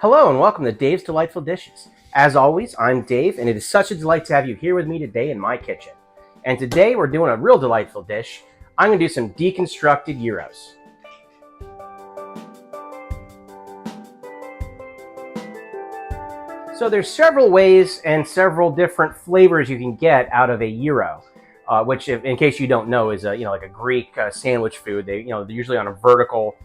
Hello and welcome to Dave's Delightful Dishes. As always, I'm Dave, and it is such a delight to have you here with me today in my kitchen. And today we're doing a real delightful dish. I'm going to do some deconstructed gyros. So there's several ways and several different flavors you can get out of a gyro, which, in case you don't know, is like a Greek sandwich food. They're usually on a vertical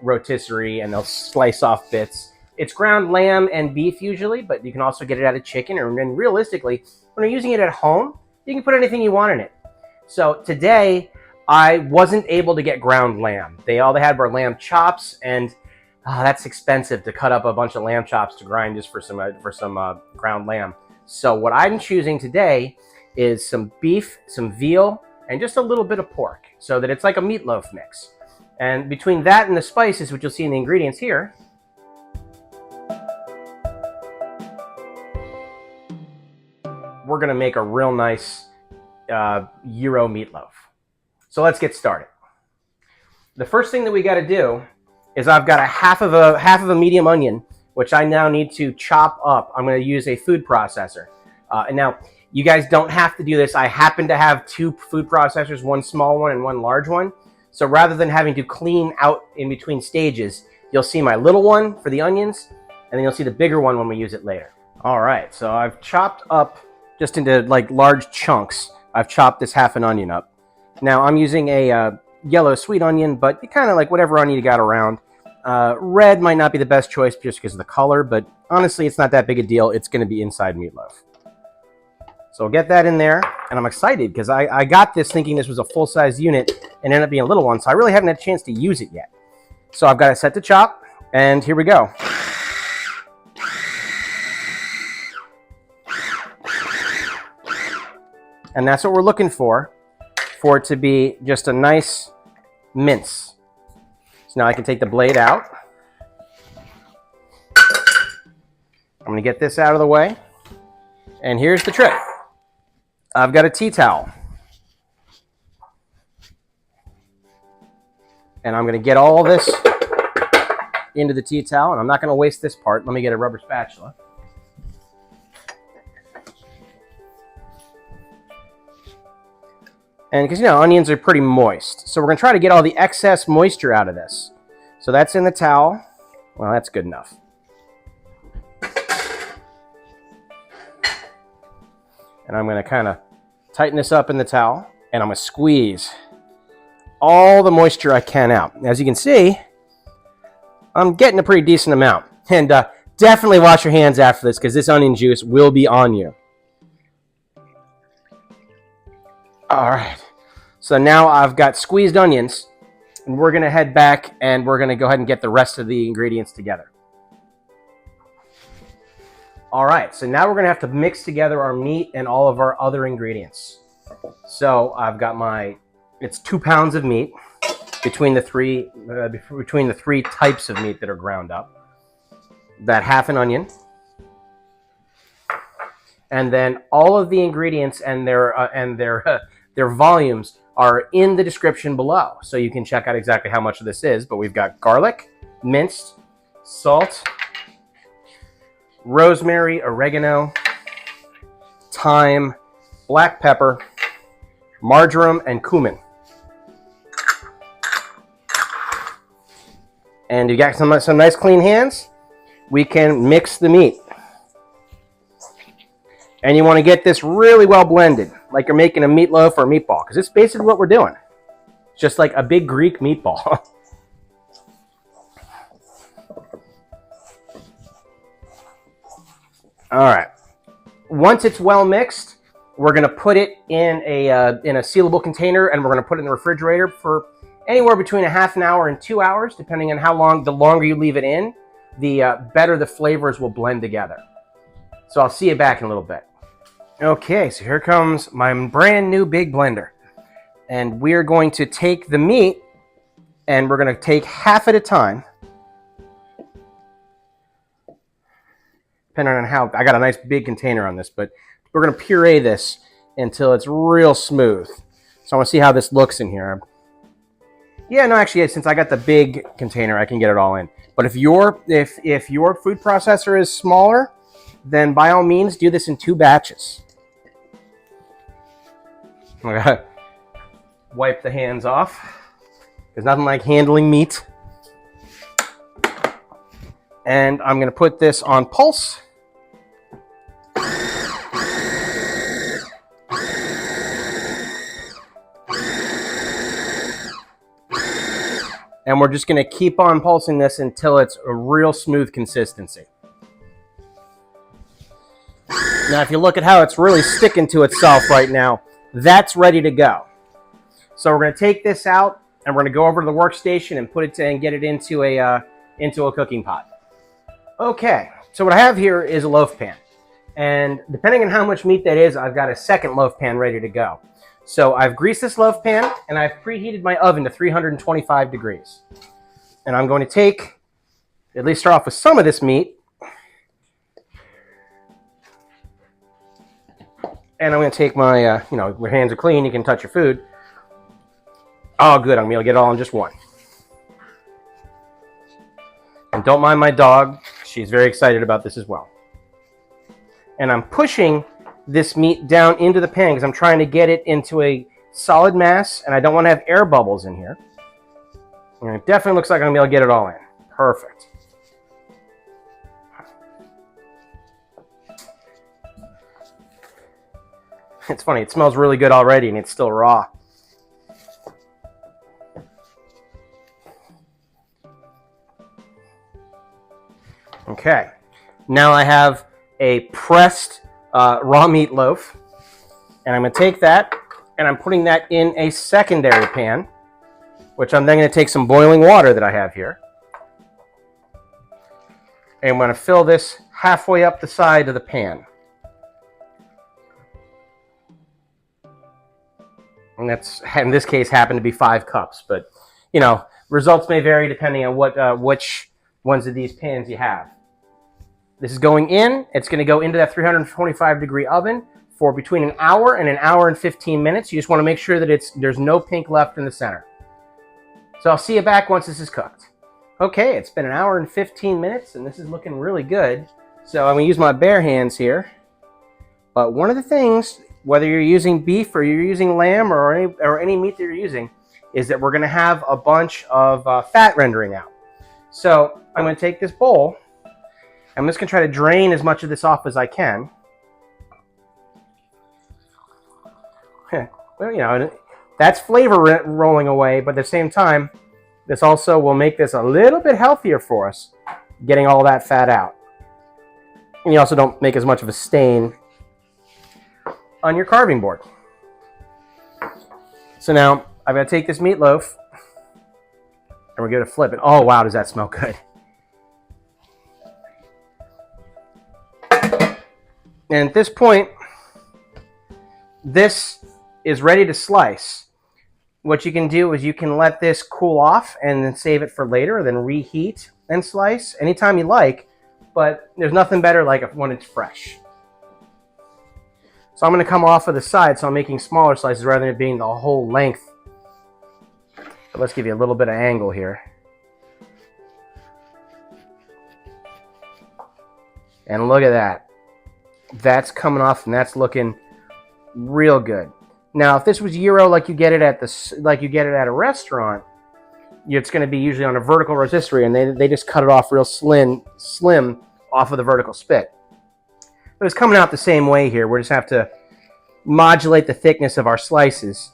rotisserie, and they'll slice off bits. It's ground lamb and beef usually, but you can also get it out of chicken. And realistically, when you're using it at home, you can put anything you want in it. So today, I wasn't able to get ground lamb. All they had were lamb chops, and that's expensive to cut up a bunch of lamb chops to grind just for some ground lamb. So what I'm choosing today is some beef, some veal, and just a little bit of pork, so that it's like a meatloaf mix. And between that and the spices, which you'll see in the ingredients here, we're going to make a real nice gyro meatloaf. So let's get started. The first thing that we got to do is I've got a half of a medium onion, which I now need to chop up. I'm going to use a food processor. And now, you guys don't have to do this. I happen to have two food processors, one small one and one large one. So rather than having to clean out in between stages, you'll see my little one for the onions, and then you'll see the bigger one when we use it later. All right, so I've chopped up just into like large chunks. I've chopped this half an onion up. Now I'm using a yellow sweet onion, but you kind of like whatever onion you got around. Red might not be the best choice just because of the color, but honestly, it's not that big a deal. It's going to be inside meatloaf. So I'll get that in there, and I'm excited because I got this thinking this was a full-size unit and ended up being a little one, so I really haven't had a chance to use it yet. So I've got it set to chop, and here we go. And that's what we're looking for it to be just a nice mince. So now I can take the blade out. I'm going to get this out of the way. And here's the trick. I've got a tea towel. And I'm going to get all this into the tea towel. And I'm not going to waste this part. Let me get a rubber spatula. And because, onions are pretty moist. So we're going to try to get all the excess moisture out of this. So that's in the towel. Well, that's good enough. And I'm going to kind of tighten this up in the towel. And I'm going to squeeze all the moisture I can out. As you can see, I'm getting a pretty decent amount. And definitely wash your hands after this, because this onion juice will be on you. All right, so now I've got squeezed onions, and we're going to head back and we're going to go ahead and get the rest of the ingredients together. All right, so now we're going to have to mix together our meat and all of our other ingredients. So I've got it's 2 pounds of meat between the three types of meat that are ground up. That half an onion. And then all of the ingredients and their volumes are in the description below. So you can check out exactly how much of this is. But we've got garlic, minced, salt, rosemary, oregano, thyme, black pepper, marjoram, and cumin. And you got some nice clean hands. We can mix the meat. And you want to get this really well blended, like you're making a meatloaf or a meatball, because it's basically what we're doing. It's just like a big Greek meatball. All right. Once it's well mixed, we're going to put it in a sealable container, and we're going to put it in the refrigerator for anywhere between a half an hour and 2 hours, depending on how long. The longer you leave it in, the better the flavors will blend together. So I'll see you back in a little bit. Okay, so here comes my brand new big blender. And we're going to take the meat, and we're going to take half at a time. Depending on how, I got a nice big container on this, but we're going to puree this until it's real smooth. So I want to see how this looks in here. Yeah, no, actually, since I got the big container, I can get it all in. But if your food processor is smaller, then by all means do this in 2 batches. I gotta wipe the hands off. There's nothing like handling meat. And I'm gonna put this on pulse. And we're just gonna keep on pulsing this until it's a real smooth consistency. Now, if you look at how it's really sticking to itself right now, that's ready to go. So we're gonna take this out and we're gonna go over to the workstation and put it and get it into a cooking pot. Okay, so what I have here is a loaf pan. And depending on how much meat that is, I've got a second loaf pan ready to go. So I've greased this loaf pan and I've preheated my oven to 325 degrees. And I'm going to at least start off with some of this meat. And I'm going to take my, your hands are clean, you can touch your food. Oh, good, I'm going to get it all in just one. And don't mind my dog, she's very excited about this as well. And I'm pushing this meat down into the pan because I'm trying to get it into a solid mass, and I don't want to have air bubbles in here. And it definitely looks like I'm going to be able to get it all in. Perfect. It's funny, it smells really good already and it's still raw. Okay, now I have a pressed raw meat loaf, and I'm going to take that and I'm putting that in a secondary pan, which I'm then going to take some boiling water that I have here, and I'm going to fill this halfway up the side of the pan. And that's, in this case, happened to be 5 cups, but results may vary depending on which ones of these pans you have. This is going in. It's going to go into that 325 degree oven for between an hour and an hour and 15 minutes. You just want to make sure that there's no pink left in the center. So I'll see you back once this is cooked. Okay, it's been an hour and 15 minutes and this is looking really good. So I'm going to use my bare hands here. But one of the things, whether you're using beef or you're using lamb or any meat that you're using, is that we're going to have a bunch of fat rendering out. So I'm going to take this bowl. I'm just going to try to drain as much of this off as I can. Well, that's flavor rolling away, but at the same time, this also will make this a little bit healthier for us, getting all that fat out. And you also don't make as much of a stain on your carving board. So now, I'm going to take this meatloaf, and we're going to flip it. Oh, wow, does that smell good. And at this point, this is ready to slice. What you can do is you can let this cool off and then save it for later, then reheat and slice anytime you like, but there's nothing better like when it's fresh. So I'm going to come off of the side, so I'm making smaller slices rather than it being the whole length. But let's give you a little bit of angle here. And look at that. That's coming off and that's looking real good. Now, if this was gyro like you get it at a restaurant, it's going to be usually on a vertical rotisserie, and they just cut it off real slim off of the vertical spit. But it's coming out the same way here. We just have to modulate the thickness of our slices.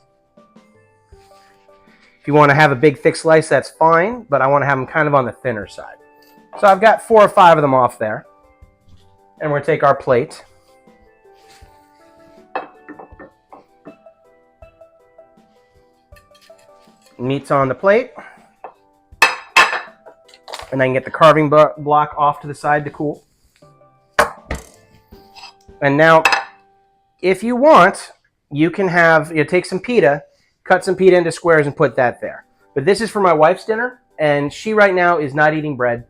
If you want to have a big thick slice, that's fine, but I want to have them kind of on the thinner side. So I've got 4 or 5 of them off there. And we're going to take our plate. Meat's on the plate. And I can get the carving block off to the side to cool. And now, if you want, you can take some pita, cut some pita into squares and put that there. But this is for my wife's dinner, and she right now is not eating bread.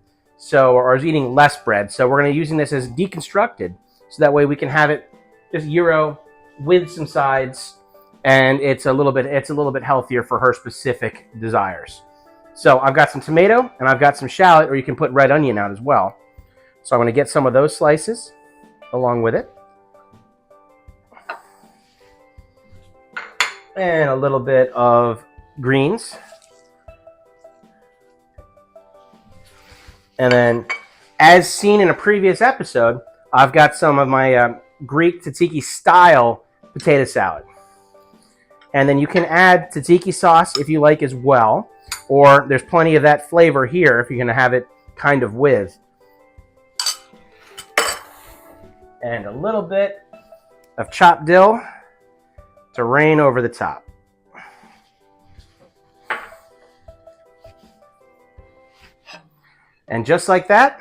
Or is eating less bread. So we're going to be using this as deconstructed. So that way we can have it just gyro with some sides and it's a little bit healthier for her specific desires. So I've got some tomato and I've got some shallot, or you can put red onion out as well. So I'm going to get some of those slices along with it. And a little bit of greens. And then, as seen in a previous episode, I've got some of my Greek tzatziki style potato salad. And then you can add tzatziki sauce if you like as well, or there's plenty of that flavor here if you're going to have it kind of with. And a little bit of chopped dill to rain over the top. And just like that,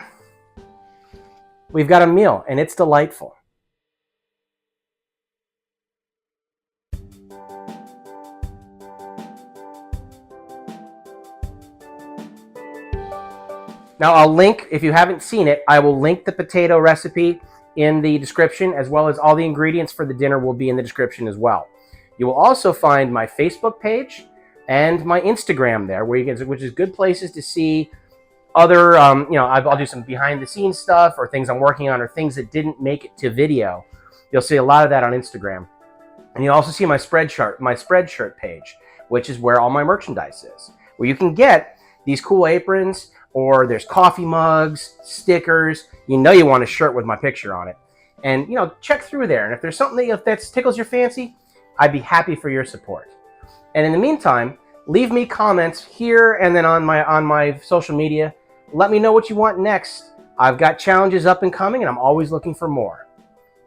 we've got a meal, and it's delightful. Now I'll link, if you haven't seen it, I will link the potato recipe in the description, as well as all the ingredients for the dinner will be in the description as well. You will also find my Facebook page and my Instagram there, where you can, which is good places to see other, I'll do some behind the scenes stuff, or things I'm working on, or things that didn't make it to video. You'll see a lot of that on Instagram. And you'll also see my Spreadshirt page, which is where all my merchandise is, where you can get these cool aprons, or there's coffee mugs, stickers. You know you want a shirt with my picture on it. And, check through there. And if there's something that tickles your fancy, I'd be happy for your support. And in the meantime, leave me comments here and then on my social media. Let me know what you want next. I've got challenges up and coming, and I'm always looking for more.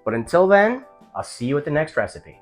But until then, I'll see you at the next recipe.